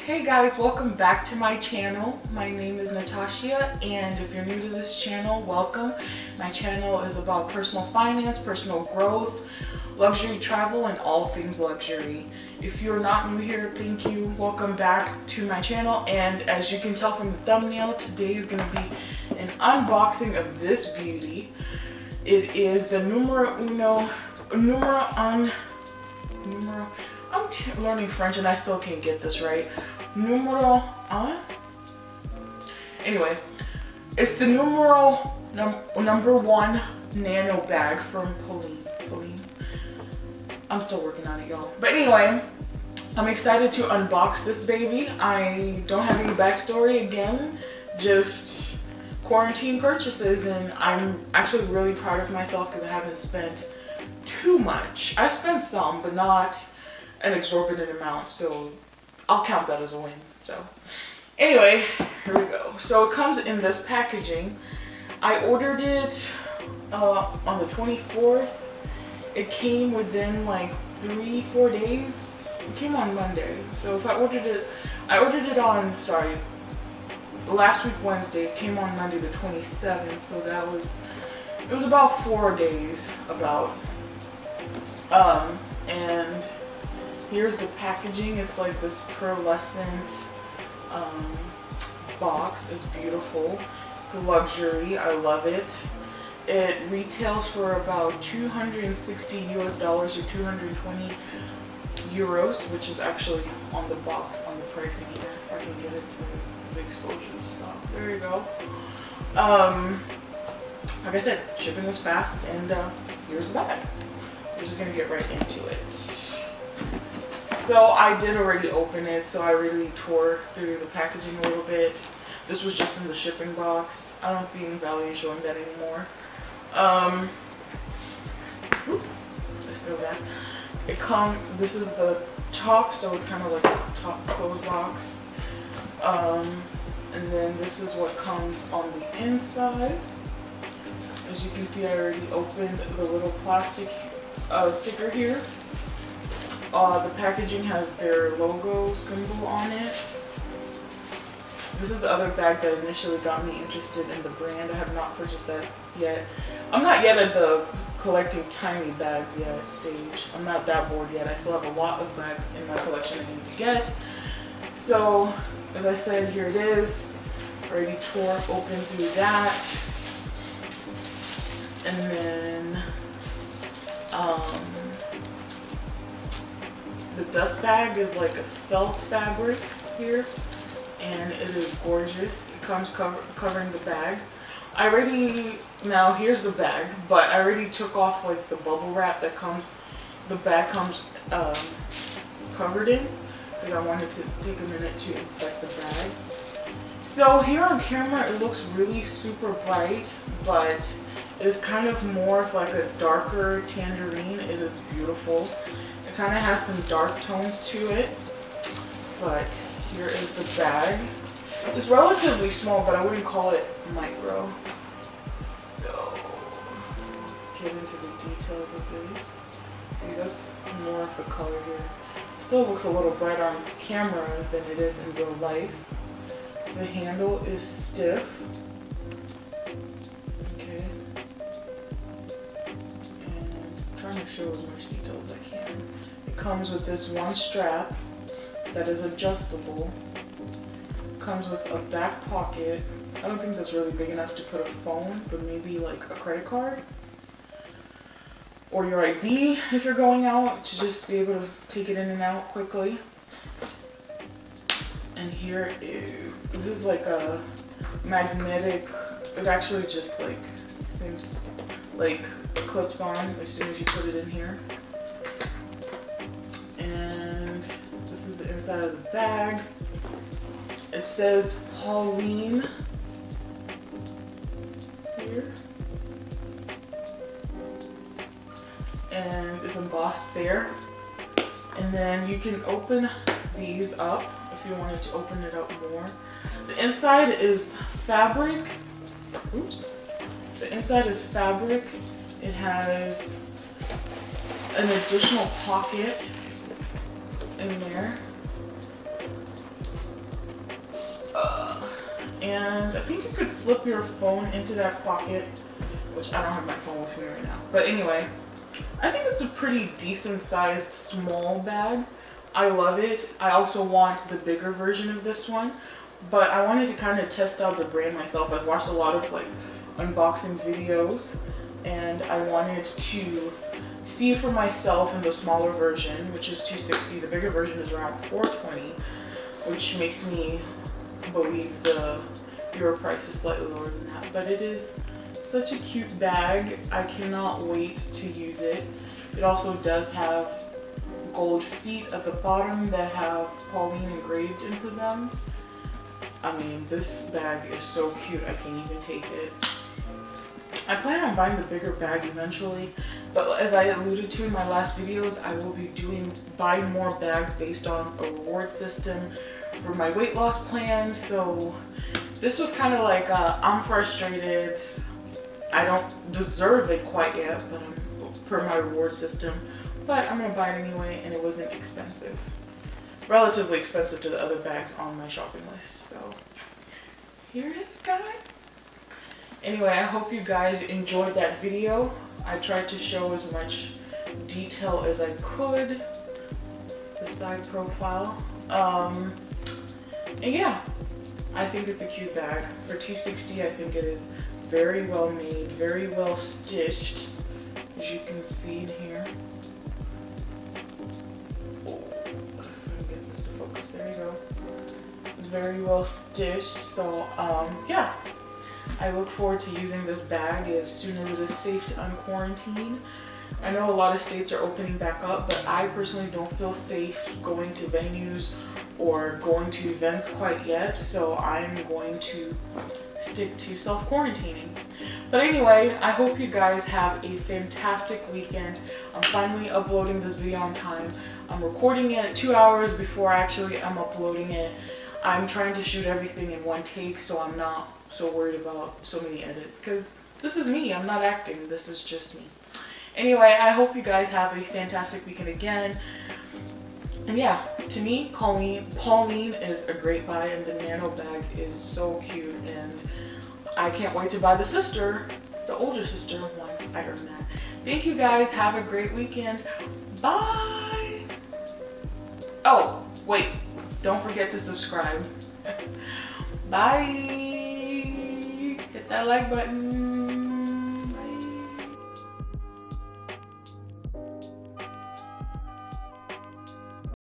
Hey guys, welcome back to my channel. My name is Natashea, and if you're new to this channel, welcome. My channel is about personal finance, personal growth, luxury travel, and all things luxury. If you're not new here, thank you. Welcome back to my channel, and as you can tell from the thumbnail, today is going to be an unboxing of this beauty. It is the Numero. I'm learning French and I still can't get this right. Numero Anyway, it's the Numero number 1 Nano bag from Polene. I'm still working on it, y'all. But anyway, I'm excited to unbox this baby. I don't have any backstory again, just quarantine purchases, and I'm actually really proud of myself because I haven't spent too much. I've spent some, but not an exorbitant amount, so I'll count that as a win. So anyway, here we go. So it comes in this packaging. I ordered it on the 24th. It came within like 3-4 days. It came on Monday. So if I ordered it on, sorry, last week Wednesday. It came on Monday the 27th. So it was about 4 days about. And here's the packaging. It's like this pearlescent box. It's beautiful. It's a luxury. I love it. It retails for about 260 US dollars or 220 euros, which is actually on the box, on the pricing here. If I can get it to the exposure stuff. There you go. Like I said, shipping was fast, and here's the bag. We're just gonna get right into it. So I did already open it, so I really tore through the packaging a little bit. This was just in the shipping box. I don't see any value in showing that anymore. Let's go back. This is the top, so it's kind of like a top closed box. And then this is what comes on the inside. As you can see, I already opened the little plastic sticker here. The packaging has their logo symbol on it. This is the other bag that initially got me interested in the brand. I have not purchased that yet. I'm not yet at the collecting tiny bags yet stage. I'm not that bored yet. I still have a lot of bags in my collection I need to get. So, as I said, here it is. Already tore open through that. And then the dust bag is like a felt fabric here, and it is gorgeous. It comes covering the bag. Now here's the bag, but I already took off like the bubble wrap that the bag comes covered in, because I wanted to take a minute to inspect the bag. So here on camera it looks really super bright, but it's kind of more of like a darker tangerine. It is beautiful. It kind of has some dark tones to it, but here is the bag. It's relatively small, but I wouldn't call it micro. So let's get into the details of it. See, that's more of the color here. It still looks a little brighter on camera than it is in real life. The handle is stiff. Okay. And I'm trying to show as much detail as I can. It comes with this one strap that is adjustable. It comes with a back pocket. I don't think that's really big enough to put a phone, but maybe like a credit card or your ID if you're going out, to just be able to take it in and out quickly. And here this is like a magnetic, it actually just like seems like clips on as soon as you put it in here. And this is the inside of the bag. It says Polene here. And it's embossed there. And then you can open these up if you wanted to open it up more. The inside is fabric. Oops. The inside is fabric. It has an additional pocket in there. and I think you could slip your phone into that pocket, which I don't have my phone with me right now. But anyway, I think it's a pretty decent sized small bag. I love it. I also want the bigger version of this one, but I wanted to kind of test out the brand myself. I've watched a lot of like unboxing videos, and I wanted to see for myself in the smaller version, which is $260. The bigger version is around $420, which makes me believe the euro price is slightly lower than that. But it is such a cute bag. I cannot wait to use it. It also does have gold feet at the bottom that have Polene engraved into them. I mean, this bag is so cute, I can't even take it. I plan on buying the bigger bag eventually, but as I alluded to in my last videos, I will be buying more bags based on a reward system for my weight loss plan. So this was kind of like, I'm frustrated, I don't deserve it quite yet, but per my reward system, but I'm gonna buy it anyway, and it wasn't expensive. Relatively expensive to the other bags on my shopping list. So here it is, guys. Anyway, I hope you guys enjoyed that video. I tried to show as much detail as I could. The side profile. And yeah, I think it's a cute bag. For $260, I think it is very well made, very well stitched, as you can see in here. Oh, let me get this to focus. There you go. It's very well stitched. So yeah, I look forward to using this bag as soon as it is safe to unquarantine. I know a lot of states are opening back up, but I personally don't feel safe going to venues or going to events quite yet, so I'm going to stick to self-quarantining. But anyway, I hope you guys have a fantastic weekend. I'm finally uploading this video on time. I'm recording it 2 hours before actually I'm uploading it. I'm trying to shoot everything in one take, so I'm not so worried about so many edits, because this is me. I'm not acting. This is just me. Anyway, I hope you guys have a fantastic weekend again. And yeah, to me, Polene is a great buy, and the Nano bag is so cute, and I can't wait to buy the sister, the older sister, once I earn that. Thank you guys. Have a great weekend. Bye. Oh, wait. Don't forget to subscribe. Bye. Hit that like button.